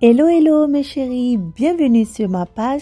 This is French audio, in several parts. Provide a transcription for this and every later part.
Hello hello mes chéris, bienvenue sur ma page.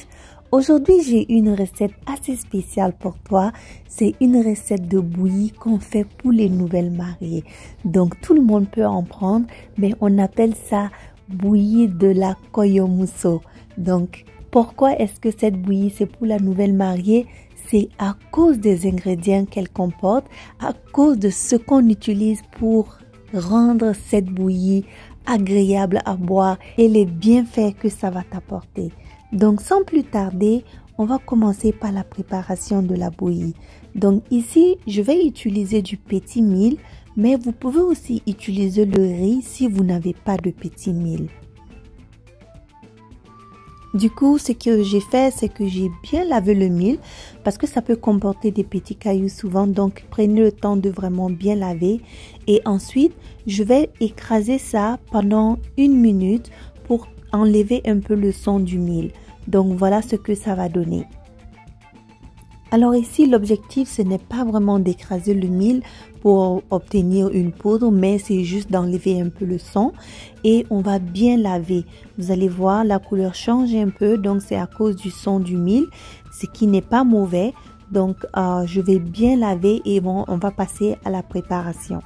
Aujourd'hui j'ai une recette assez spéciale pour toi. C'est une recette de bouillie qu'on fait pour les nouvelles mariées. Donc tout le monde peut en prendre, mais on appelle ça bouillie de la koyomuso. Donc pourquoi est-ce que cette bouillie c'est pour la nouvelle mariée? C'est à cause des ingrédients qu'elle comporte, à cause de ce qu'on utilise pour rendre cette bouillie agréable à boire et les bienfaits que ça va t'apporter. Donc sans plus tarder, on va commencer par la préparation de la bouillie. Donc ici, je vais utiliser du petit mil, mais vous pouvez aussi utiliser le riz si vous n'avez pas de petit mil. Du coup, ce que j'ai fait, c'est que j'ai bien lavé le mil parce que ça peut comporter des petits cailloux souvent. Donc, prenez le temps de vraiment bien laver. Et ensuite, je vais écraser ça pendant 1 minute pour enlever un peu le son du mil. Donc, voilà ce que ça va donner. Alors ici, l'objectif, ce n'est pas vraiment d'écraser le mil pour obtenir une poudre, mais c'est juste d'enlever un peu le son et on va bien laver. Vous allez voir, la couleur change un peu, donc c'est à cause du son du mil, ce qui n'est pas mauvais. Donc, je vais bien laver et bon, on va passer à la préparation.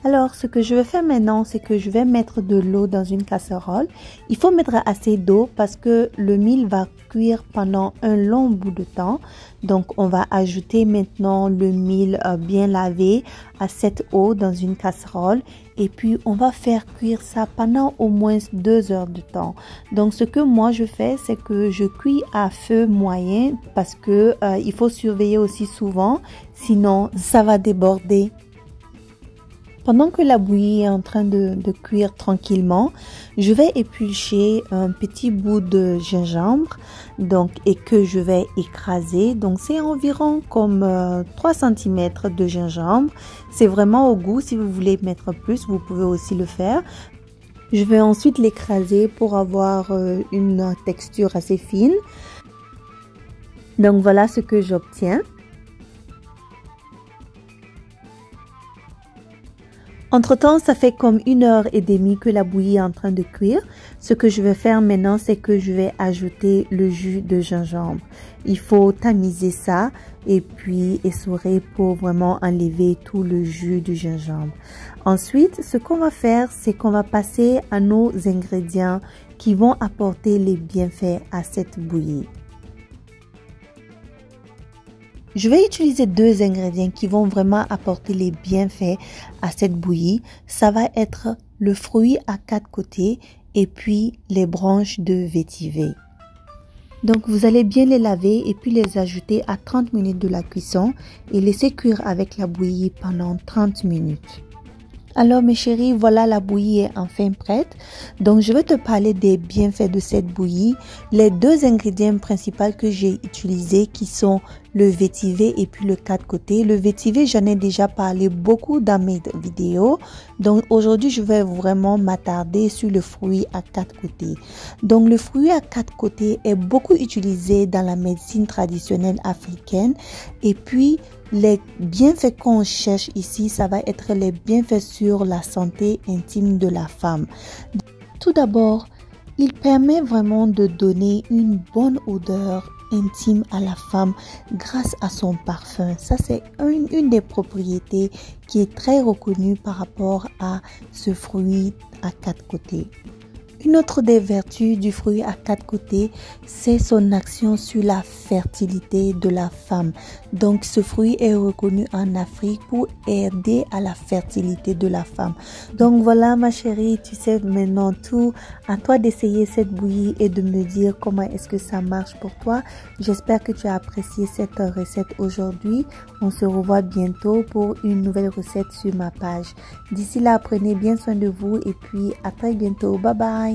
Alors, ce que je vais faire maintenant, c'est que je vais mettre de l'eau dans une casserole. Il faut mettre assez d'eau parce que le mil va cuire pendant un long bout de temps. Donc, on va ajouter maintenant le mil bien lavé à cette eau dans une casserole. Et puis, on va faire cuire ça pendant au moins 2 heures de temps. Donc, ce que moi je fais, c'est que je cuis à feu moyen parce que il faut surveiller aussi souvent, sinon ça va déborder. Pendant que la bouillie est en train de cuire tranquillement, je vais éplucher un petit bout de gingembre et que je vais écraser. Donc c'est environ comme 3 cm de gingembre. C'est vraiment au goût. Si vous voulez mettre plus, vous pouvez aussi le faire. Je vais ensuite l'écraser pour avoir une texture assez fine. Donc voilà ce que j'obtiens. Entre-temps, ça fait comme 1h30 que la bouillie est en train de cuire. Ce que je vais faire maintenant, c'est que je vais ajouter le jus de gingembre. Il faut tamiser ça et puis essorer pour vraiment enlever tout le jus du gingembre. Ensuite, ce qu'on va faire, c'est qu'on va passer à nos ingrédients qui vont apporter les bienfaits à cette bouillie. Je vais utiliser 2 ingrédients qui vont vraiment apporter les bienfaits à cette bouillie. Ça va être le fruit à 4 côtés et puis les branches de vétiver. Donc vous allez bien les laver et puis les ajouter à 30 minutes de la cuisson et laisser cuire avec la bouillie pendant 30 minutes. Alors mes chéris, voilà, la bouillie est enfin prête. Donc je vais te parler des bienfaits de cette bouillie. Les 2 ingrédients principaux que j'ai utilisés qui sont le vétiver et puis le 4 côtés. Le vétiver, j'en ai déjà parlé beaucoup dans mes vidéos. Donc aujourd'hui, je vais vraiment m'attarder sur le fruit à 4 côtés. Donc le fruit à 4 côtés est beaucoup utilisé dans la médecine traditionnelle africaine. Et puis les bienfaits qu'on cherche ici, ça va être les bienfaits sur la santé intime de la femme. Tout d'abord, il permet vraiment de donner une bonne odeur intime à la femme grâce à son parfum. Ça, c'est une des propriétés qui est très reconnue par rapport à ce fruit à 4 côtés. Une autre des vertus du fruit à 4 côtés, c'est son action sur la fertilité de la femme. Donc, ce fruit est reconnu en Afrique pour aider à la fertilité de la femme. Donc, voilà ma chérie, tu sais maintenant tout. À toi d'essayer cette bouillie et de me dire comment est-ce que ça marche pour toi. J'espère que tu as apprécié cette recette aujourd'hui. On se revoit bientôt pour une nouvelle recette sur ma page. D'ici là, prenez bien soin de vous et puis à très bientôt. Bye bye.